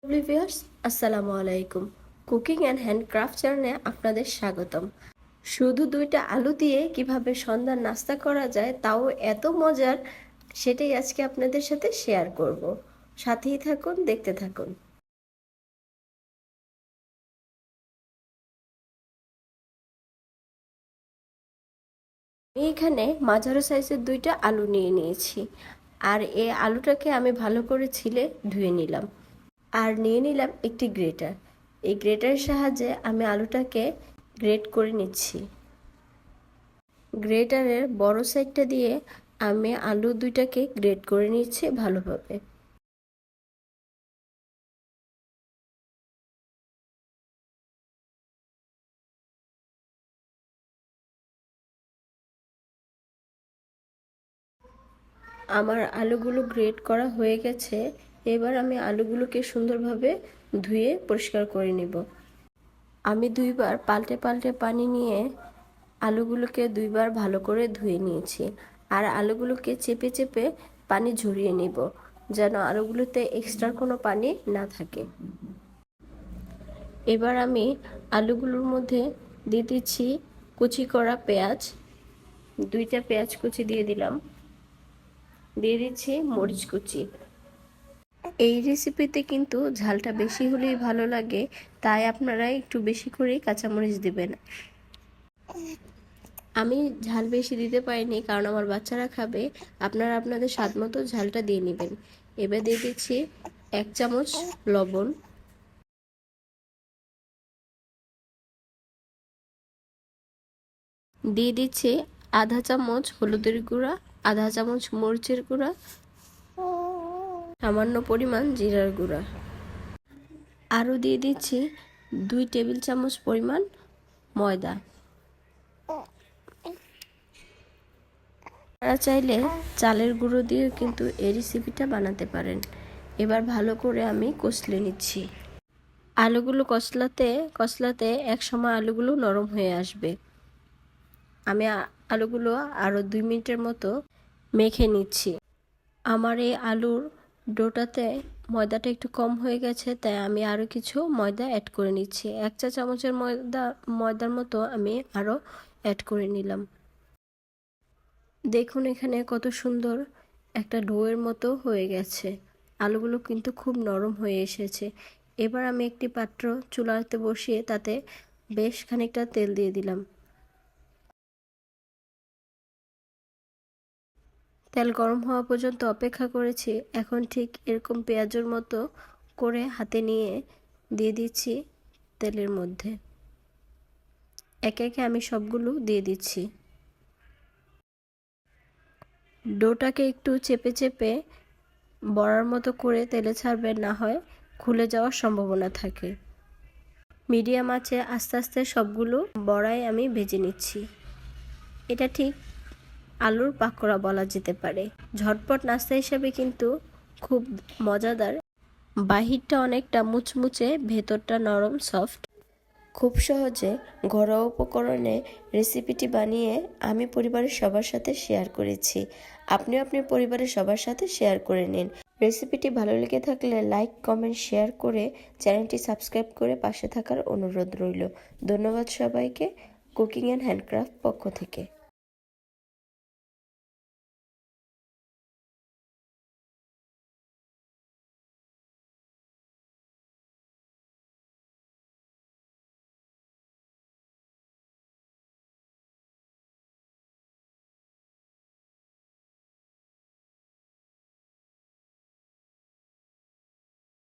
Viewers, আসসালামু আলাইকুম। Cooking and handcraft চ্যানেলে আপনাদের স্বাগতম। শুধু 2টা আলু দিয়ে কিভাবে সন্ধ্যার নাস্তা করা যায় তাও এত মজার, সেটাই আজকে আপনাদের সাথে শেয়ার করব। সাথেই থাকুন, দেখতে থাকুন। আমি এখানে মাঝারো সাইজের 2টা আলু নিয়ে নিয়েছি, আর এই আলুটাকে আমি ভালো করে ছিলে ধুয়ে নিলাম। আর নিয়ে নিলাম একটি গ্রেটার। এই গ্রেটারের সাহায্যে আমি আলুটাকে গ্রেট করে নিচ্ছি। গ্রেটারের বড় সাইডটা দিয়ে আমি আলু 2টাকে গ্রেট করে নিচ্ছি ভালোভাবে। আমার আলুগুলো গ্রেট করা হয়ে গেছে। এবার আমি আলুগুলোকে সুন্দরভাবে ধুয়ে পরিষ্কার করে নেব। আমি 2বার পাল্টে পাল্টে পানি নিয়ে আলুগুলোকে 2বার ভালো করে ধুয়ে নিয়েছি। আর আলুগুলোকে চেপে চেপে পানি ঝরিয়ে নেব, যেন আলুগুলোতে এক্সট্রা কোনো পানি না থাকে। এবার আমি আলুগুলোর মধ্যে দিয়ে দিচ্ছি কুচি করা পেঁয়াজ। 2টা পেঁয়াজ কুচি দিয়ে দিলাম। দিয়ে দিচ্ছি মরিচ কুচি। এই রেসিপিতে কিন্তু ঝালটা বেশি হলেই ভালো লাগে, তাই আপনারা একটু বেশি করেই কাঁচামরিচ দিবেন। আমি ঝাল বেশি দিতে পারিনি কারণ আমার বাচ্চারা খাবে। আপনারা আপনাদের স্বাদ মতো ঝালটা দিয়ে নেবেন। এবার দিয়ে দিচ্ছি 1 চামচ লবণ। দিয়ে দিচ্ছি আধা চামচ হলুদের গুঁড়া, আধা চামচ মরিচের গুঁড়া, সামান্য পরিমাণ জিরার গুঁড়া। আরও দিয়ে দিচ্ছি 2 টেবিল চামচ পরিমাণ ময়দা। আপনারা চাইলে চালের গুঁড়ো দিয়েও কিন্তু এই রেসিপিটা বানাতে পারেন। এবার ভালো করে আমি কষলে নিচ্ছি। আলুগুলো কষলাতে কষলাতে একসময় আলুগুলো নরম হয়ে আসবে। আমি আলুগুলো আরও 2 মিনিটের মতো মেখে নিচ্ছি। আমার এই আলুর ডোটাতে ময়দাটা একটু কম হয়ে গেছে, তাই আমি আরও কিছু ময়দা অ্যাড করে নিচ্ছি। 1 চা চামচের ময়দার মতো আমি আরও অ্যাড করে নিলাম। দেখুন এখানে কত সুন্দর একটা ডোয়ের মতো হয়ে গেছে। আলুগুলো কিন্তু খুব নরম হয়ে এসেছে। এবার আমি একটি পাত্র চুলাতে বসিয়ে তাতে বেশ খানিকটা তেল দিয়ে দিলাম। তেল গরম হওয়া পর্যন্ত অপেক্ষা করেছি। এখন ঠিক এরকম পেঁয়াজের মতো করে হাতে নিয়ে দিয়ে দিচ্ছি তেলের মধ্যে। একে একে আমি সবগুলো দিয়ে দিচ্ছি। ডোটাকে একটু চেপে চেপে বড়ার মতো করে তেলে ছাড়বেন, না হয় খুলে যাওয়ার সম্ভাবনা থাকে। মিডিয়াম আঁচে আস্তে আস্তে সবগুলো বড়াই আমি ভেজে নিচ্ছি। এটা ঠিক আলুর পাকোড়া বলা যেতে পারে। ঝটপট নাস্তা হিসেবে কিন্তু খুব মজাদার। বাহিরটা অনেকটা মুচমুচে, ভেতরটা নরম সফট। খুব সহজে ঘরোয়া উপকরণে রেসিপিটি বানিয়ে আমি পরিবারের সবার সাথে শেয়ার করেছি। আপনিও আপনার পরিবারের সবার সাথে শেয়ার করে নিন। রেসিপিটি ভালো লেগে থাকলে লাইক, কমেন্ট, শেয়ার করে চ্যানেলটি সাবস্ক্রাইব করে পাশে থাকার অনুরোধ রইল। ধন্যবাদ সবাইকে কুকিং অ্যান্ড হ্যান্ডক্রাফট পক্ষ থেকে।